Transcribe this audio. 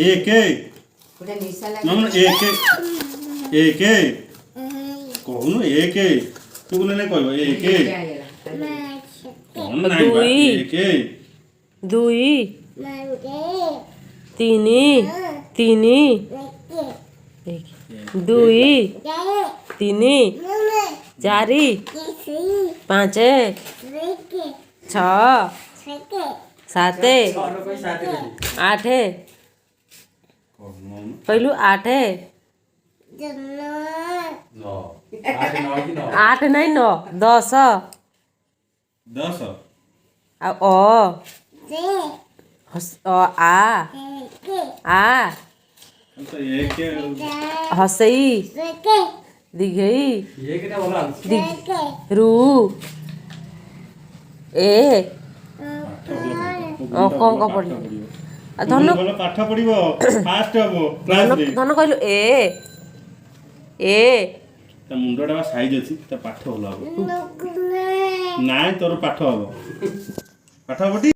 एक एक कहून एक तू नहीं कह एक दुई तीन तीन दुई तीन चारि पाँच छः सात आठ पहलू आठ आठ नहीं 9 10 आ हसई दिघई रू ए कौन कौन पढ़ धन पाठ पढ़िबो फास्ट हबो क्लास रे धन कहलु ए त मुंडटा साइज अछि त पाठ होला हबो नाय तोर पाठ हबो पाठ हबो